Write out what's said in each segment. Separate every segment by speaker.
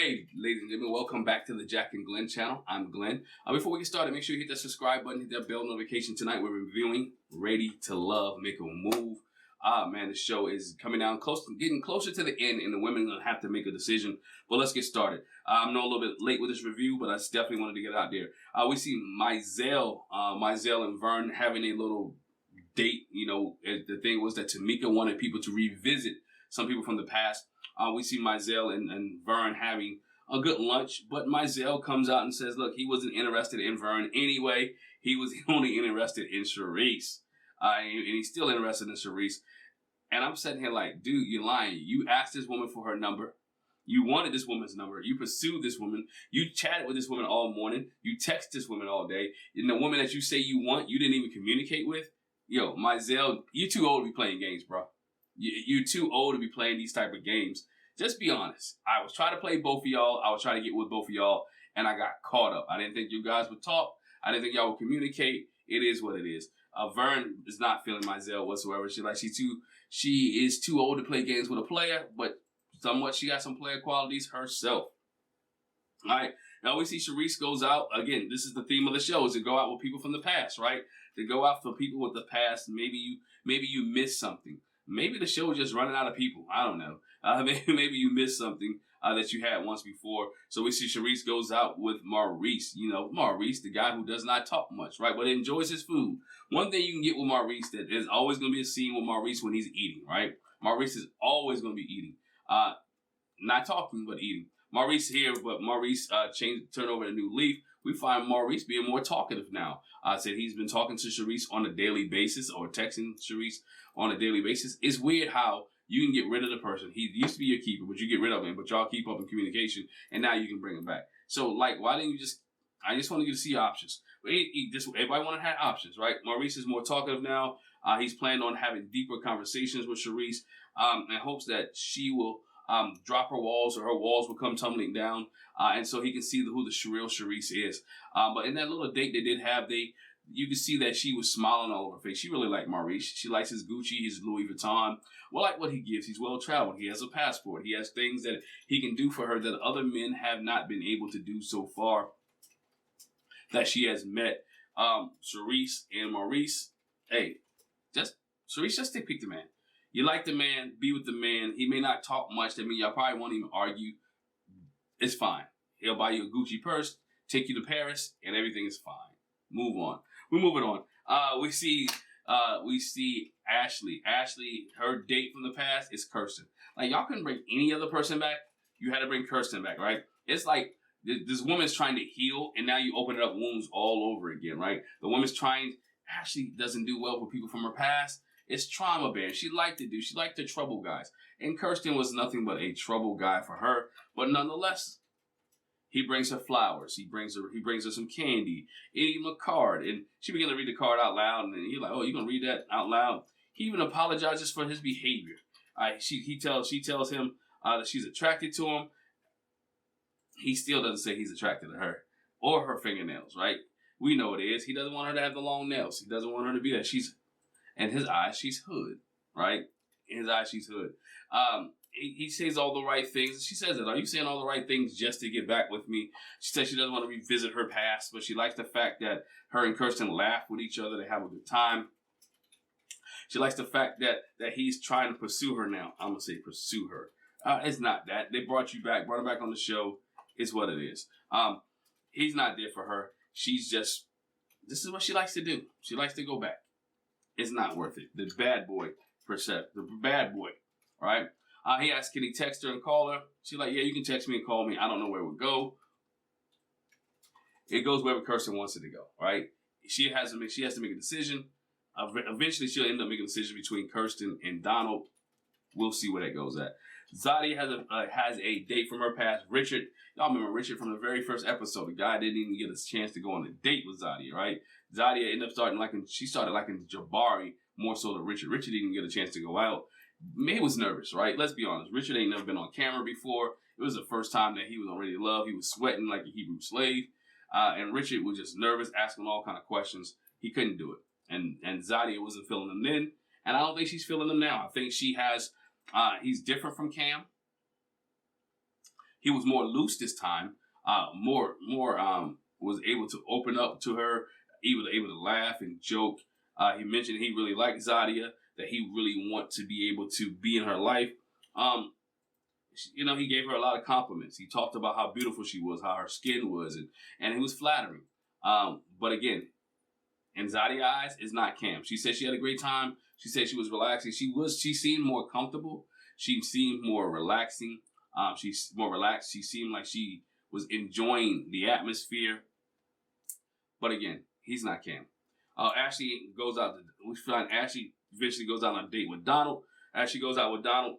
Speaker 1: Hey, ladies and gentlemen, welcome back to the Jack and Glenn channel. I'm Glenn. Before we get started, make sure you hit that subscribe button, hit that bell notification. Tonight we're reviewing Ready to Love, Make a Move. Man, the show is coming down getting closer to the end, and the women are going to have to make a decision. But let's get started. I'm a little bit late with this review, but I definitely wanted to get out there. We see Mizell and Vern having a little date. You know, the thing was that Tamika wanted people to revisit some people from the past. We see Mizell and Vern having a good lunch, but Mizell comes out and says, look, he wasn't interested in Vern anyway. He was only interested in Charisse. And he's still interested in Charisse. And I'm sitting here like, dude, you're lying. You asked this woman for her number. You wanted this woman's number. You pursued this woman. You chatted with this woman all morning. You text this woman all day. And the woman that you say you want, you didn't even communicate with. Yo, Mizell, you're too old to be playing games, bro. You're too old to be playing these type of games. Just be honest. I was trying to play both of y'all. I was trying to get with both of y'all, and I got caught up. I didn't think you guys would talk. I didn't think y'all would communicate. It is what it is. Vern is not feeling Mizell whatsoever. She is too old to play games with a player, but somewhat she got some player qualities herself. All right. Now we see Charisse goes out. Again, this is the theme of the show, is to go out with people from the past, right? To go out for people with the past. Maybe you missed something. Maybe the show is just running out of people. I don't know. Maybe you missed something that you had once before. So we see Charisse goes out with Maurice. You know, Maurice, the guy who does not talk much, right? But enjoys his food. One thing you can get with Maurice, that there's always going to be a scene with Maurice when he's eating, right? Maurice is always going to be eating. Not talking, but eating. Maurice here, but Maurice turn over a new leaf. We find Maurice being more talkative now. Said he's been talking to Charisse on a daily basis, or texting Charisse on a daily basis. It's weird how you can get rid of the person. He used to be your keeper, but you get rid of him, but y'all keep up in communication, and now you can bring him back. So, like, why didn't you I just want to get to see options. But everybody want to have options, right? Maurice is more talkative now. He's planning on having deeper conversations with Charisse, and hopes that she will drop her walls, or her walls will come tumbling down, and so he can see who the real Charisse is. But in that little date they did have, you could see that she was smiling all over her face. She really liked Maurice. She likes his Gucci, his Louis Vuitton. Well, like what he gives. He's well traveled. He has a passport. He has things that he can do for her that other men have not been able to do so far. That she has met Charisse and Maurice. Hey, Charisse, just pick the man. You like the man, be with the man. He may not talk much. That means y'all probably won't even argue. It's fine. He'll buy you a Gucci purse, take you to Paris, and everything is fine. Move on. We're moving on. We see Ashley. Ashley, her date from the past is Kirsten. Like, y'all couldn't bring any other person back. You had to bring Kirsten back, right? It's like this woman's trying to heal, and now you open up wounds all over again, right? The woman's trying. Ashley doesn't do well with people from her past. It's trauma bearing. She liked to trouble guys. And Kirsten was nothing but a trouble guy for her. But nonetheless, he brings her flowers. He brings her some candy. Even a card. And she began to read the card out loud. And he's like, oh, you're going to read that out loud? He even apologizes for his behavior. She tells him that she's attracted to him. He still doesn't say he's attracted to her. Or her fingernails, right? We know it is. He doesn't want her to have the long nails. He doesn't want her to be that. In his eyes, she's hood, right? In his eyes, she's hood. He says all the right things. She says that, are you saying all the right things just to get back with me? She says she doesn't want to revisit her past, but she likes the fact that her and Kirsten laugh with each other. They have a good time. She likes the fact that he's trying to pursue her now. I'm going to say pursue her. It's not that. They brought her back on the show. It's what it is. He's not there for her. This is what she likes to do. She likes to go back. It's not worth it. The bad boy, right? He asked, can he text her and call her? She's like, yeah, you can text me and call me. I don't know where it would go. It goes wherever Kirsten wants it to go, right? She has to make a decision. Eventually, she'll end up making a decision between Kirsten and Donald. We'll see where that goes at. Zadia has a date from her past. Richard, y'all remember Richard from the very first episode. The guy didn't even get a chance to go on a date with Zadia, right? Zadia ended up starting liking Jabari more so than Richard. Richard didn't get a chance to go out. May was nervous, right? Let's be honest. Richard ain't never been on camera before. It was the first time that he was on Ready to Love. He was sweating like a Hebrew slave. And Richard was just nervous, asking all kind of questions. He couldn't do it. And Zadia wasn't feeling them then. And I don't think she's feeling them now. I think he's different from Cam. he was more loose this time. More was able to open up to her, able to laugh and joke. He mentioned he really liked Zadia, that he really want to be able to be in her life. He gave her a lot of compliments. He talked about how beautiful she was, how her skin was, and it was flattering. But again, in Zadia's eyes, is not Cam. She said she had a great time. She said she was relaxing. She seemed more comfortable. She seemed more relaxing. She's more relaxed. She seemed like she was enjoying the atmosphere. But again, he's not Cam. Ashley goes out. We find Ashley eventually goes out on a date with Donald. As she goes out with Donald,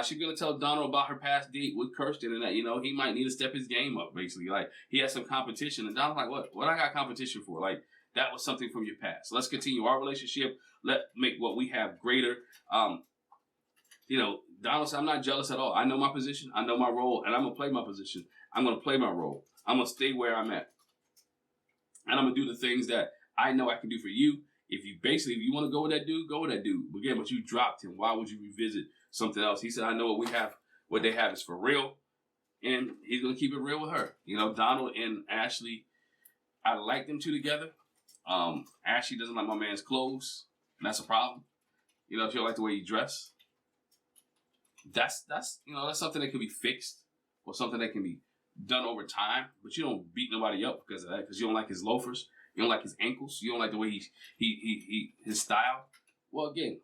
Speaker 1: she's gonna tell Donald about her past date with Kirsten and that he might need to step his game up. Basically, like he has some competition, and Donald's like, "What I got competition for? Like that was something from your past. Let's continue our relationship. Let make what we have greater." Donald said, "I'm not jealous at all. I know my position. I know my role, and I'm gonna play my position. I'm gonna play my role. I'm gonna stay where I'm at, and I'm gonna do the things that I know I can do for you. If you want to go with that dude, go with that dude. But again, but you dropped him. Why would you revisit something else?" He said, "I know what they have is for real, and he's gonna keep it real with her." Donald and Ashley, I like them two together. Ashley doesn't like my man's clothes, and that's a problem. If you don't like the way he dress, that's something that can be fixed or something that can be done over time. But you don't beat nobody up because of that, because you don't like his loafers. You don't like his ankles. You don't like the way his style. Well, again,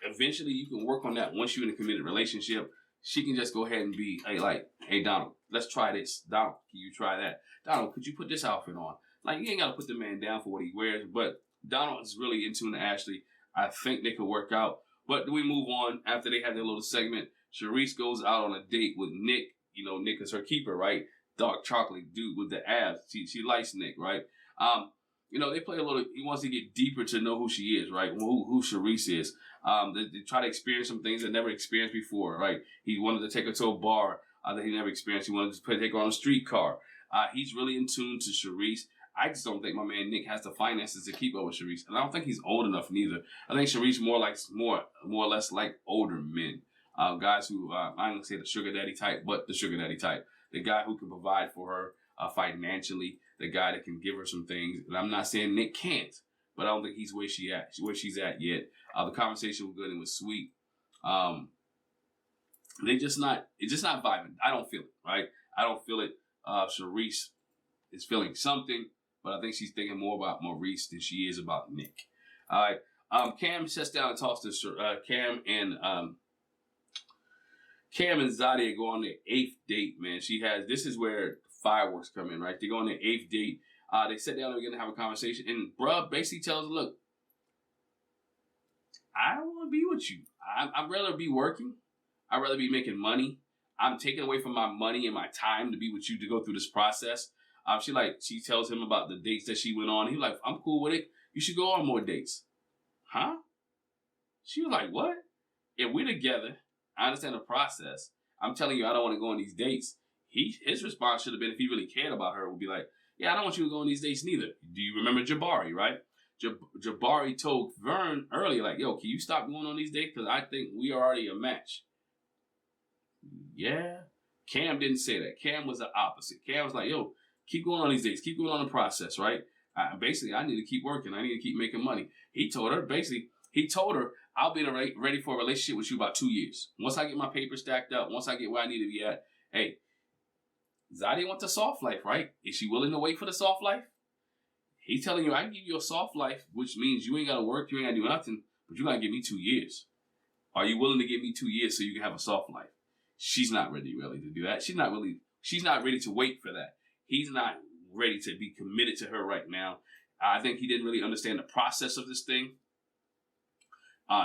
Speaker 1: eventually you can work on that once you're in a committed relationship. She can just go ahead and be, hey, Donald, let's try this. Donald, can you try that? Donald, could you put this outfit on? Like, you ain't got to put the man down for what he wears, but Donald is really in tune to Ashley. I think they could work out. But we move on. After they have their little segment, Charisse goes out on a date with Nick. Nick is her keeper, right? Dark chocolate dude with the abs. She likes Nick, right? They play a little. He wants to get deeper to know who she is, right? Who Charisse is. They try to experience some things that never experienced before, right? He wanted to take her to a bar that he never experienced. He wanted to take her on a streetcar. He's really in tune to Charisse. I just don't think my man Nick has the finances to keep up with Charisse, and I don't think he's old enough neither. I think Charisse more or less like older men, guys who I'm not gonna say the sugar daddy type, but the sugar daddy type, the guy who can provide for her financially, the guy that can give her some things. And I'm not saying Nick can't, but I don't think he's where she's at yet. The conversation was good and was sweet. It's just not vibing. I don't feel it, right? I don't feel it. Charisse is feeling something, but I think she's thinking more about Maurice than she is about Nick. All right. Cam sits down and talks to Cam and Zadia go on their 8th date, man. This is where fireworks come in, right? They go on their 8th date. They sit down and we're going to have a conversation. And bruh basically tells her, look, I don't want to be with you. I'd rather be working. I'd rather be making money. I'm taking away from my money and my time to be with you to go through this process. She tells him about the dates that she went on. He's like, I'm cool with it. You should go on more dates. Huh? She was like, what? If we're together, I understand the process. I'm telling you, I don't want to go on these dates. His response should have been, if he really cared about her, would be like, yeah, I don't want you to go on these dates neither. Do you remember Jabari, right? Jabari told Vern earlier, like, yo, can you stop going on these dates? Because I think we are already a match. Yeah. Cam didn't say that. Cam was the opposite. Cam was like, yo, keep going on these dates. Keep going on the process, right? Basically, I need to keep working. I need to keep making money. He told her, I'll be ready for a relationship with you about 2 years. Once I get my papers stacked up, once I get where I need to be at, hey, Zadia wants a soft life, right? Is she willing to wait for the soft life? He's telling you, I can give you a soft life, which means you ain't got to work, you ain't got to do nothing, but you got to give me 2 years. Are you willing to give me 2 years so you can have a soft life? She's not ready really to do that. She's not ready to wait for that. He's not ready to be committed to her right now. I think he didn't really understand the process of this thing.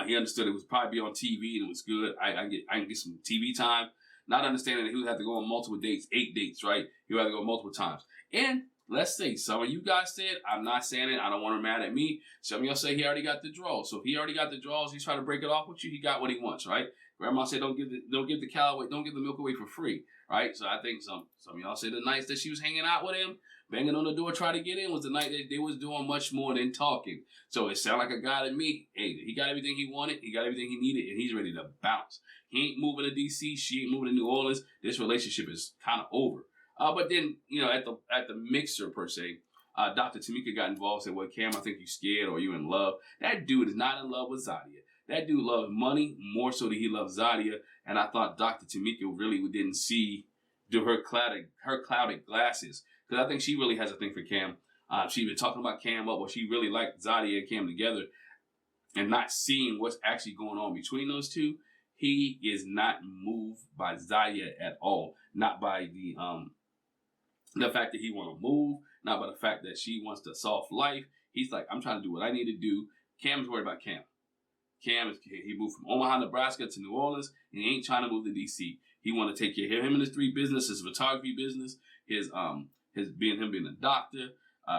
Speaker 1: He understood it was probably be on TV and it was good. I can get some TV time. Not understanding that he would have to go on multiple dates, 8 dates, right? He would have to go multiple times. And let's say some of you guys said, I'm not saying it, I don't want her mad at me. Some of y'all say he already got the draws. So if he already got the draws, he's trying to break it off with you, he got what he wants, right? Grandma said, don't give the milk away for free, right? So I think some of y'all say the nights that she was hanging out with him, banging on the door, trying to get in, was the night that they was doing much more than talking. So it sounded like a guy to me. Hey, he got everything he wanted, he got everything he needed, and he's ready to bounce. He ain't moving to DC, she ain't moving to New Orleans. This relationship is kind of over. But then, at the mixer per se, Dr. Tamika got involved, said, well, Cam, I think you scared or you in love. That dude is not in love with Zadia. That dude loves money more so than he loves Zadia. And I thought Dr. Tamika really didn't see through her clouded glasses. Because I think she really has a thing for Cam. She's been talking about Cam up, or she really liked Zadia and Cam together, and not seeing what's actually going on between those two. He is not moved by Zadia at all. Not by the fact that he want to move, not by the fact that she wants the soft life. He's like, I'm trying to do what I need to do. Cam's worried about Cam. He moved from Omaha, Nebraska to New Orleans, and he ain't trying to move to DC. He want to take care of him and his 3 business, his photography business, him being a doctor,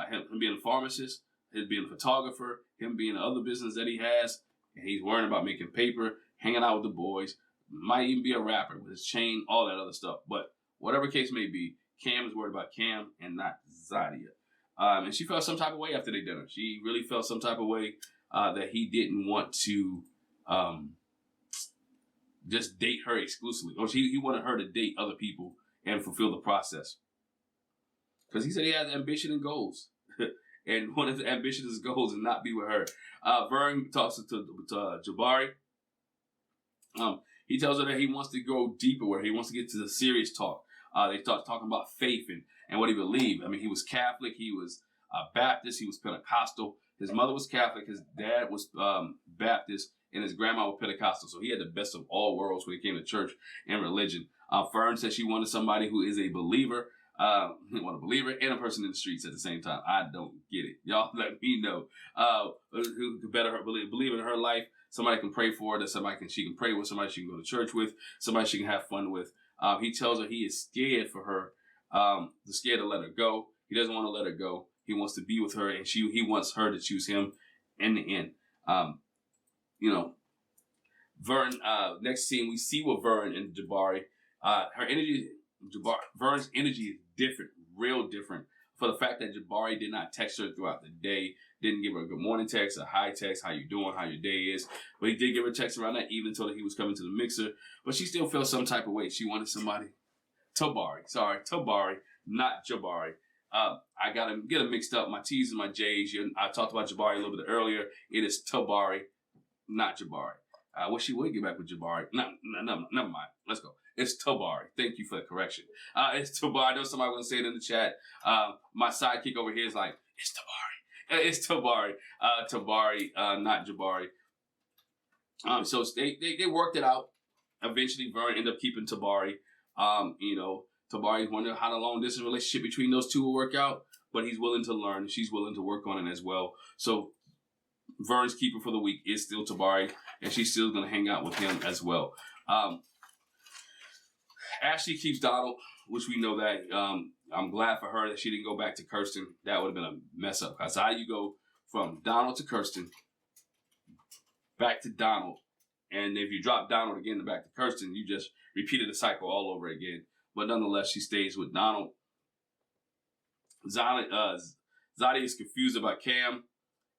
Speaker 1: him being a pharmacist, his being a photographer, him being the other business that he has, and he's worrying about making paper, hanging out with the boys, might even be a rapper with his chain, all that other stuff. But whatever case may be, Cam is worried about Cam and not Zadia. And she felt some type of way after they dinner. She really felt some type of way that he didn't want to just date her exclusively. Or he wanted her to date other people and fulfill the process. Because he said he has ambition and goals. And one of the ambitious goals is not be with her. Vern talks to Jabari. He tells her that he wants to go deeper, where he wants to get to the serious talk. They start talking about faith and what he believed. I mean, he was Catholic, he was Baptist, he was Pentecostal. His mother was Catholic, his dad was Baptist, and his grandma was Pentecostal. So he had the best of all worlds when it came to church and religion. Fern said she wanted somebody who is a believer. Want a believer and a person in the streets at the same time. I don't get it. Y'all let me know. Who could better believe in her life. Somebody can pray for her, that she can pray with, somebody she can go to church with, somebody she can have fun with. He tells her he is scared for her, scared to let her go. He doesn't want to let her go. He wants to be with her, and he wants her to choose him in the end. Vern, next scene, we see with Vern and Jabari. Vern's energy is different, real different, for the fact that Jabari did not text her throughout the day, didn't give her a good morning text, a hi text, how you doing, how your day is. But he did give her a text around that evening, told her he was coming to the mixer. But she still felt some type of way. She wanted somebody. Tabari, not Jabari. I got to get them mixed up. My T's and my J's. I talked about Jabari a little bit earlier. It is Tabari, not Jabari. I wish she would get back with Jabari. No, never mind. Let's go. It's Tabari. Thank you for the correction. It's Tabari. I know somebody was saying it in the chat. My sidekick over here is like, it's Tabari. It's Tabari. Tabari, not Jabari. So they worked it out. Eventually, Vern ended up keeping Tabari. Tabari wondered how the long distance relationship between those two will work out, but he's willing to learn. And she's willing to work on it as well. So Vern's keeper for the week is still Tabari, and she's still going to hang out with him as well. Ashley keeps Donald, which we know that. I'm glad for her that she didn't go back to Kirsten. That would have been a mess up. That's how you go from Donald to Kirsten, back to Donald. And if you drop Donald again back to Kirsten, you just repeated the cycle all over again. But nonetheless, she stays with Donald. Zadia is confused about Cam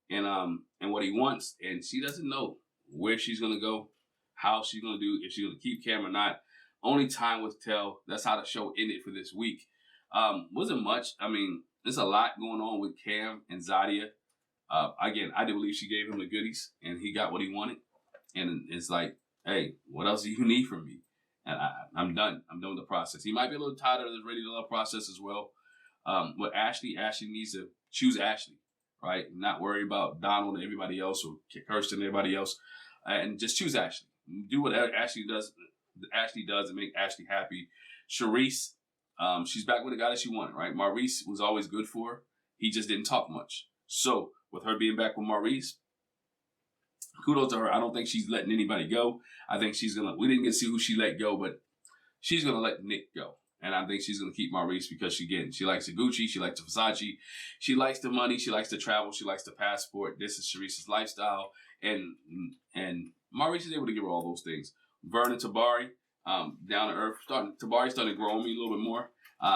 Speaker 1: and what he wants, and she doesn't know where she's gonna go, how she's gonna do, if she's gonna keep Cam or not. Only time will tell. That's how the show ended for this week. Wasn't much. I mean, there's a lot going on with Cam and Zadia. Again, I did believe she gave him the goodies, and he got what he wanted. And it's like, hey, what else do you need from me? And I'm done. I'm done with the process. He might be a little tired of the ready to love process as well. But Ashley needs to choose Ashley, right? Not worry about Donald and everybody else, or Kirsten and everybody else, and just choose Ashley. Do what Ashley does and make Ashley happy. Sharice, she's back with the guy that she wanted, right? Maurice was always good for her. He just didn't talk much. So with her being back with Maurice, kudos to her. I don't think she's letting anybody go. I think we didn't get to see who she let go, but she's going to let Nick go. And I think she's going to keep Maurice because she likes the Gucci, she likes the Versace, she likes the money, she likes to travel, she likes the passport. This is Sharice's lifestyle. And Maurice is able to give her all those things. Vern and Tabari, down to earth. Tabari's starting to grow on me a little bit more.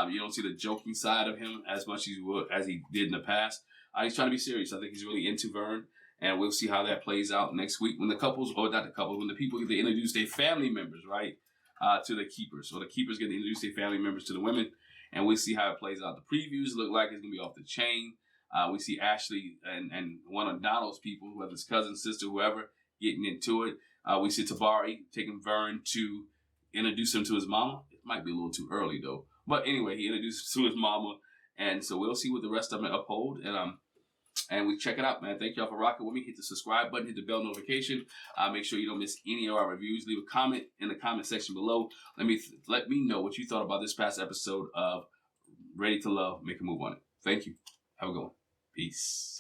Speaker 1: You don't see the joking side of him as much as he did in the past. He's trying to be serious. I think he's really into Vern, and we'll see how that plays out next week when the people get to introduce their family members, right, to the keepers. So the keepers get to introduce their family members to the women, and we'll see how it plays out. The previews look like it's going to be off the chain. We see Ashley and one of Donald's people, whether it's cousin, sister, whoever, getting into it. We see Tabari taking Vern to introduce him to his mama. It might be a little too early, though. But anyway, he introduces to his mama. And so we'll see what the rest of them uphold. And we check it out, man. Thank y'all for rocking with me. Hit the subscribe button. Hit the bell notification. Make sure you don't miss any of our reviews. Leave a comment in the comment section below. Let me know what you thought about this past episode of Ready to Love, Make a Move on It. Thank you. Have a good one. Peace.